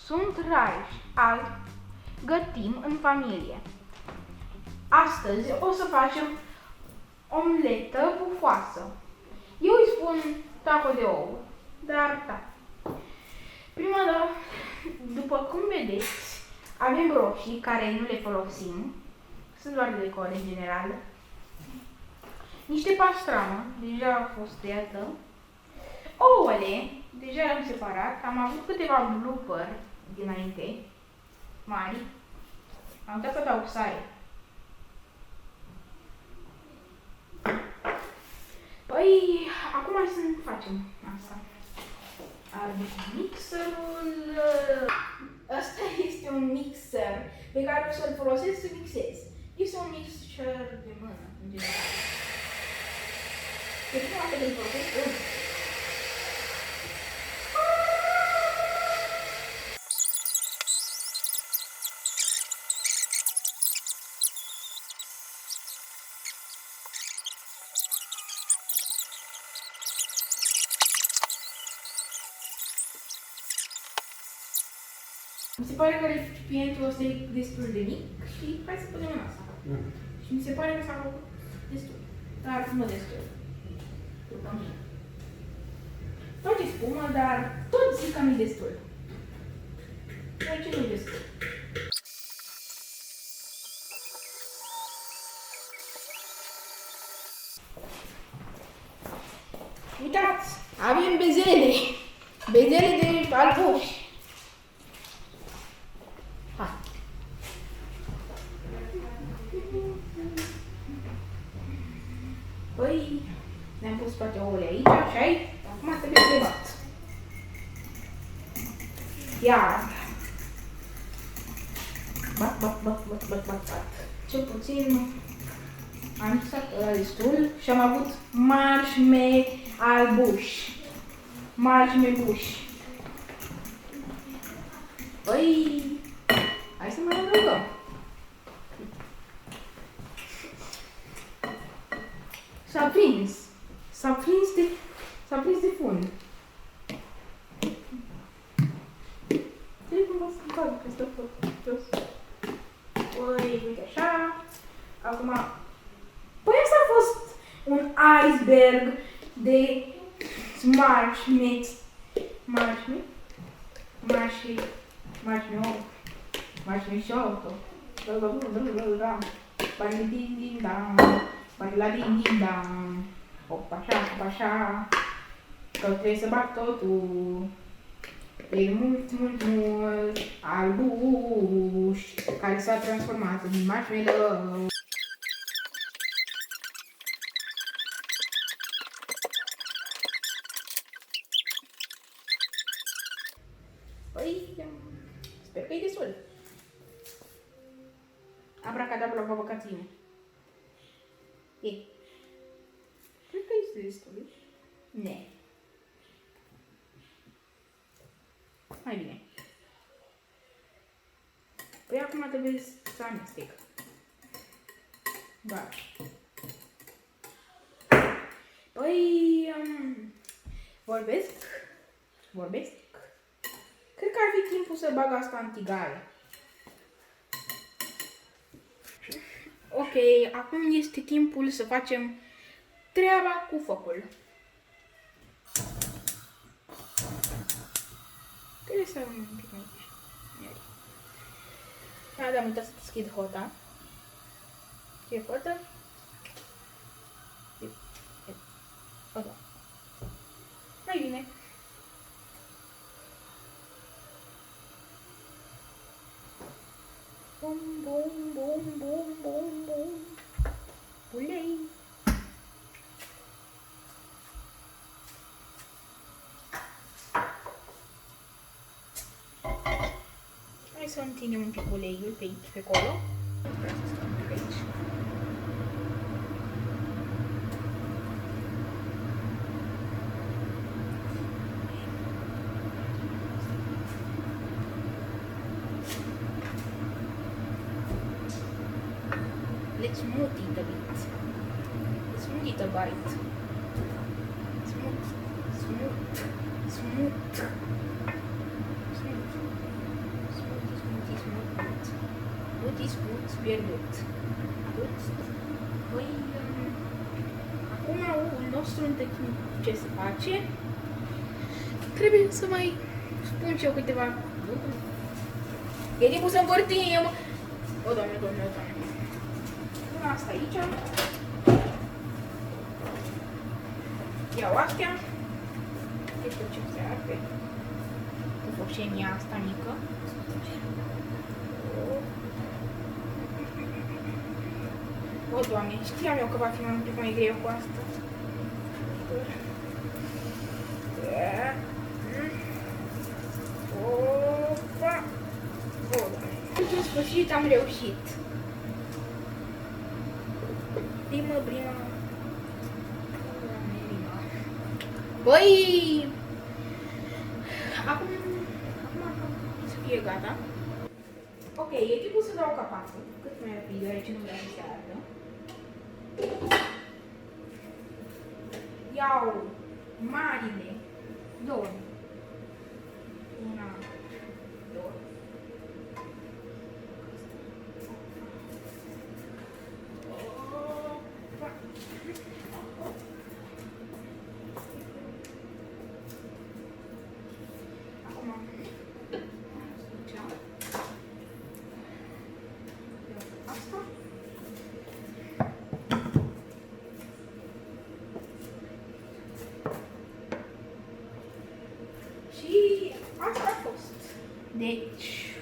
Sunt Raj, al Gătim în familie. Astăzi o să facem omletă pufoasă. Eu îi spun taco de ou, dar da. Prima dată, după cum vedeți, avem roșii care nu le folosim. Sunt doar de decor în general. Niște pastramă, deja a fost tăiată. Ouăle, deja le-am separat. Am avut câteva blooper dinainte, mari. Am uitat să dau sare. Păi, acum să facem asta. Aduc mixerul. Asta este un mixer pe care o să-l folosesc să mixez. Este un mixer de mână, în general. De prima dată îl folosesc eu. Mi se pare că recipientul ăsta e destul de mic și hai să punem în asta. Și mi se pare că s-a făcut destul, dar nu destul. După mine. Face spumă, dar tot zic că nu-i destul. Ceea ce nu-i destul. Uitați, avem bezele. Bezele de albuși. Păi, ne-am pus toate ouăle aici, așa-i? Acum trebuie să le bat. Iar. Bat. Cel puțin am mixat ăla destul și am avut marșmebuși. Păi, hai să mai adăugăm. S-a prins de fund. Trebuie cumva să fac că stă jos. Păi, uite așa. Acum, păi asta a fost un iceberg de marshmallow. Bariladindindam. Opa așa. Că trebuie să bag totul. E mult albuș care s-a transformat în marshmallow. Păi, sper că e destul. Abracadabra babăcaține. E. Cred că este destul. Ne. Mai bine. Păi acum trebuie să amestec. Da. Păi, vorbesc. Cred că ar fi timpul să bag asta în tigaie. Ok, acum este timpul să facem treaba cu focul. Trebuie să avem un pic mai mici. Da, am uitat să deschid hota. Ce hotă? O, da. Mai bine. Bum. Ulei. Hai să întindem un pic uleiul pe aici, pe acolo. Vreau să stau un pic aici. Let's smooth it a bit. Smooth it a bit. Smooth. discut pierdut. Păi, acum oul nostru în tehnic ce se face? Trebuie să mai spun și eu câteva lucruri. E timpul să învârtim! O, Doamne, Doamne, o, Doamne. Pun asta aici. Iau astea. Este ce se arde. Cu foșenia asta mică. O, Doamne, știam eu că va fi un pic mai greu cu asta. Opa! O, Doamne. În sfârșit am reușit. Prima. Băi! Acum să fie gata. Ok, e timpul să dau capacul. Cât mai rapid, deoarece nu vreau să se ardă. Iau marile două. Una, două. Acum asta. Și asta a fost. Deci,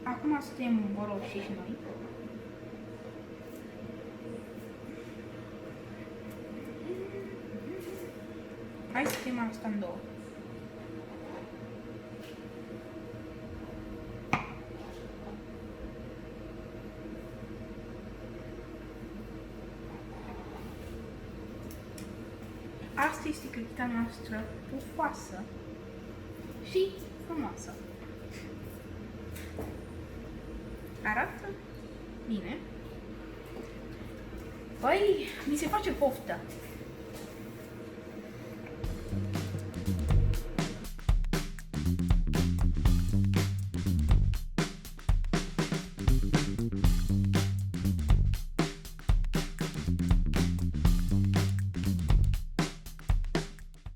acum suntem boroși și noi. Hai să fim asta în două. Asta este cripta noastră pufoasă și frumoasă. Arată bine. Păi, mi se face poftă.